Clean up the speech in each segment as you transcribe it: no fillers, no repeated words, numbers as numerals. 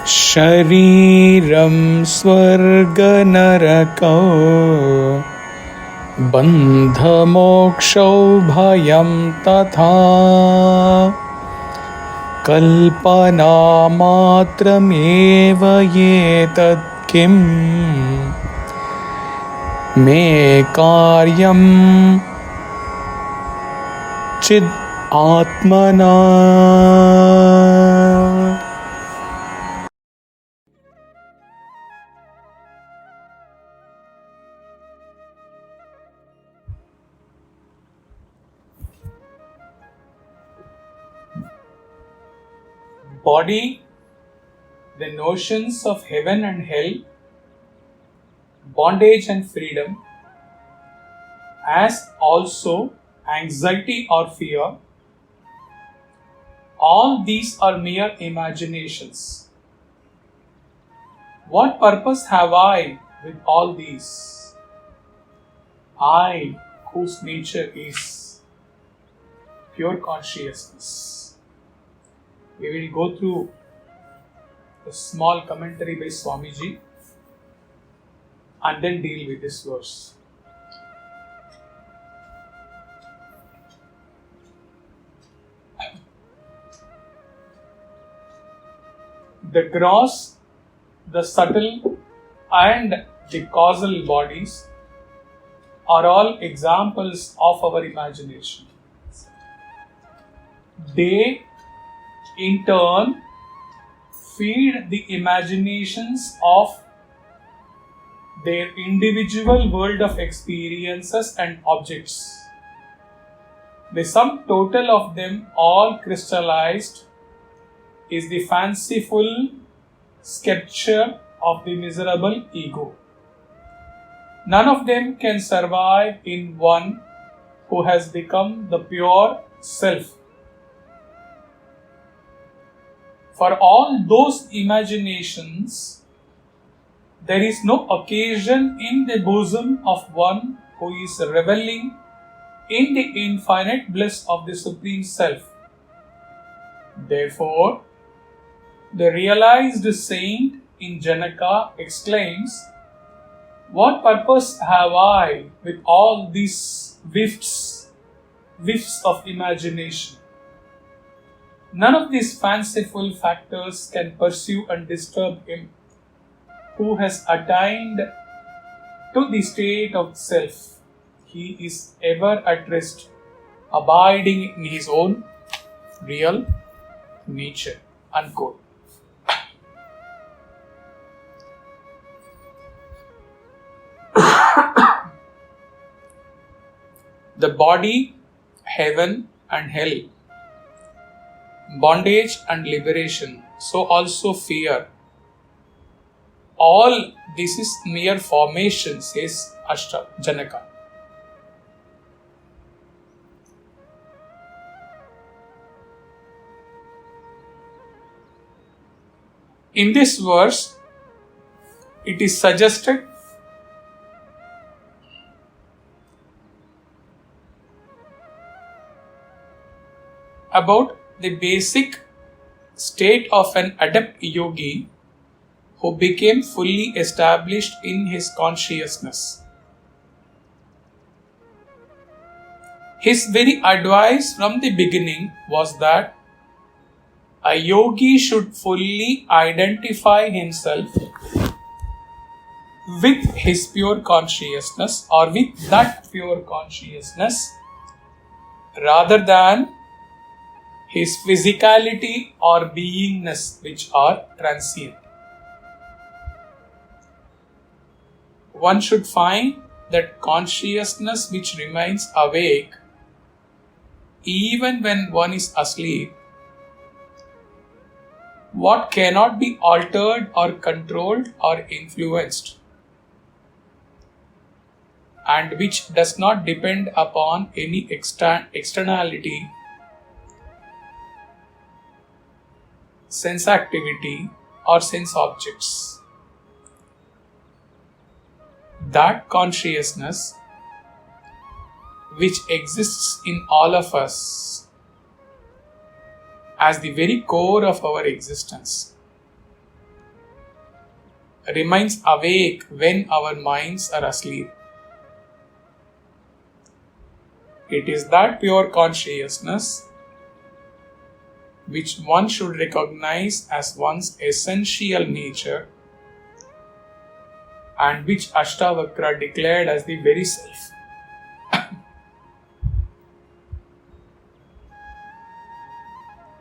śarīraṃ svarganarakau bandhamokṣau bhayaṃ tathā kalpanāmātramevaitatkiṃ me kāryaṃ cidātmanaḥ. Body, the notions of heaven and hell, bondage and freedom, as also anxiety or fear, all these are mere imaginations. What purpose have I with all these? I, whose nature is pure consciousness. We will go through a small commentary by Swamiji and then deal with this verse. The gross, the subtle and the causal bodies are all examples of our imagination. They in turn feed the imaginations of their individual world of experiences and objects. The sum total of them all crystallized is the fanciful sculpture of the miserable ego. None of them can survive in one who has become the pure self. For all those imaginations, there is no occasion in the bosom of one who is reveling in the infinite bliss of the Supreme Self. Therefore, the realized saint in Janaka exclaims, "What purpose have I with all these whiffs of imagination? None of these fanciful factors can pursue and disturb him who has attained to the state of self. He is ever at rest, abiding in his own real nature." Unquote. The body, heaven and hell, bondage and liberation, so also fear. All this is mere formation, says Janaka. In this verse, it is suggested about the basic state of an adept yogi who became fully established in his consciousness. His very advice from the beginning was that a yogi should fully identify himself with his pure consciousness or with that pure consciousness rather than his physicality or beingness, which are transient. One should find that consciousness which remains awake even when one is asleep, what cannot be altered or controlled or influenced, and which does not depend upon any externality, sense activity or sense objects. That consciousness which exists in all of us as the very core of our existence remains awake when our minds are asleep. It is that pure consciousness which one should recognize as one's essential nature and which Ashtavakra declared as the very self.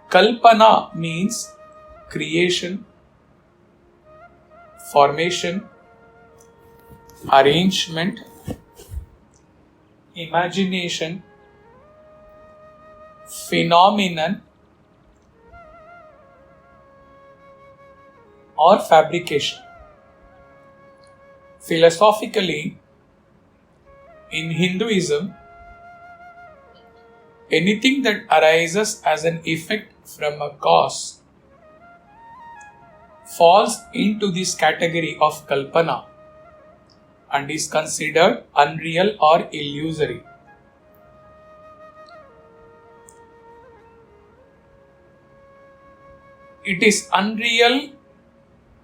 Kalpana means creation, formation, arrangement, imagination, phenomenon, or fabrication. Philosophically, in Hinduism, anything that arises as an effect from a cause falls into this category of kalpana and is considered unreal or illusory. It is unreal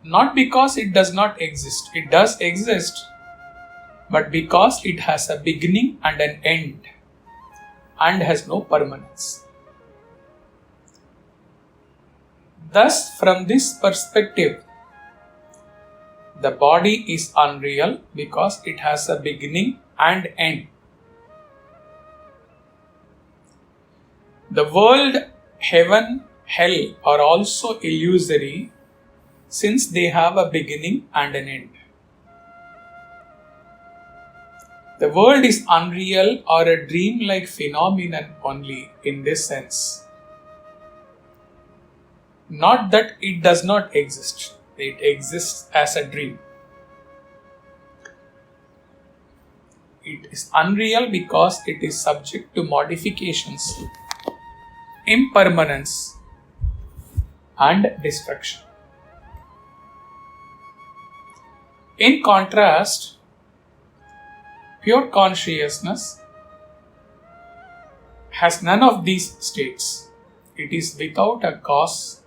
not because it does not exist. It does exist, but because it has a beginning and an end and has no permanence. Thus, from this perspective, the body is unreal because it has a beginning and end. The world, heaven, hell are also illusory since they have a beginning and an end. The world is unreal or a dream-like phenomenon only in this sense. Not that it does not exist, it exists as a dream. It is unreal because it is subject to modifications, impermanence, and destruction. In contrast, pure consciousness has none of these states. It is without a cause.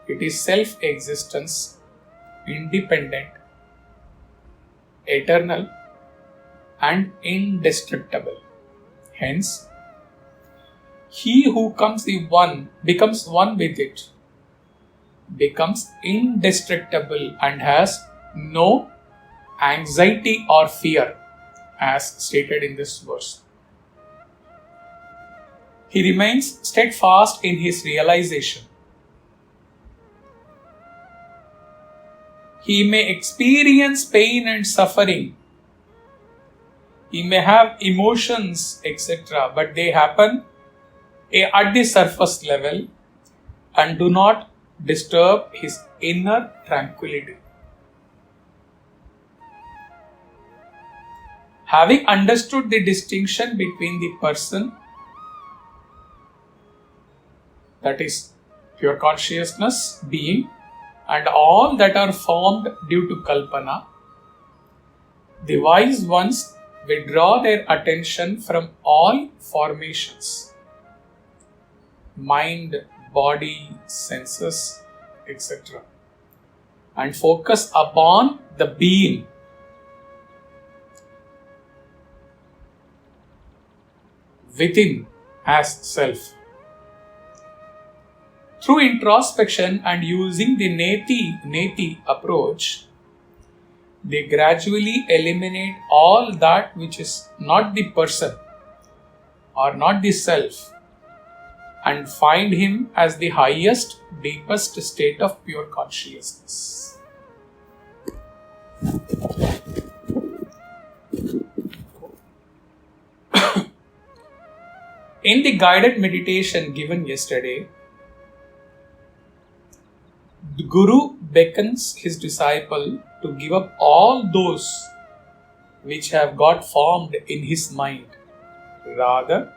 It is self-existence, independent, eternal, and indestructible. Hence, he who becomes one with it, becomes indestructible and has no anxiety or fear, as stated in this verse. He remains steadfast in his realization. He may experience pain and suffering. He may have emotions, etc., but they happen at the surface level and do not disturb his inner tranquility. Having understood the distinction between the person, that is pure consciousness, being, and all that are formed due to kalpana, the wise ones withdraw their attention from all formations, mind, body, senses, etc., and focus upon the being. Within as self. Through introspection and using the neti approach, they gradually eliminate all that which is not the person or not the self and find him as the highest, deepest state of pure consciousness. In the guided meditation given yesterday, the Guru beckons his disciple to give up all those which have got formed in his mind. Rather,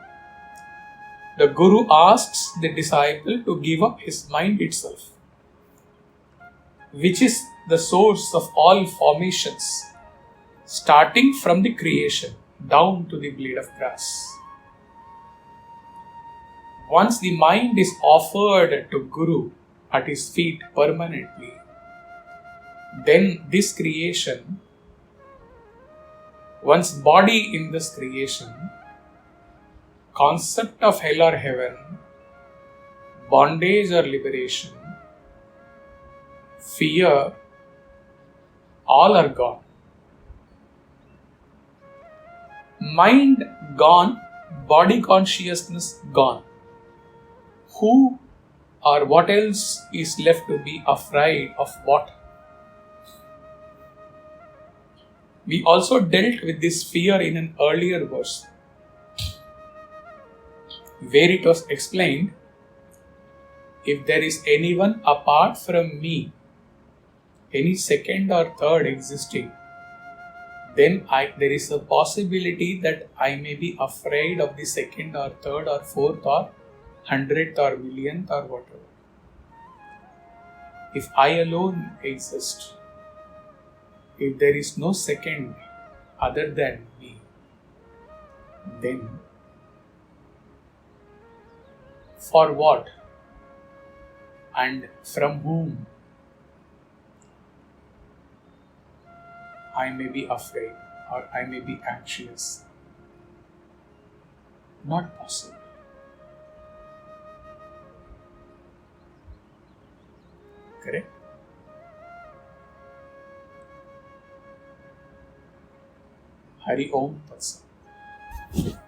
the Guru asks the disciple to give up his mind itself, which is the source of all formations, starting from the creation down to the blade of grass. Once the mind is offered to Guru at his feet permanently, then this creation, one's body in this creation, concept of hell or heaven, bondage or liberation, fear, all are gone. Mind gone, body consciousness gone. Who or what else is left to be afraid of what? We also dealt with this fear in an earlier verse, where it was explained, if there is anyone apart from me, any second or third existing, then there is a possibility that I may be afraid of the second or third or fourth or 100th or millionth or whatever. If I alone exist, if there is no second other than me, then for what and from whom I may be afraid or I may be anxious? Not possible. Correct? Hari Om Tathā.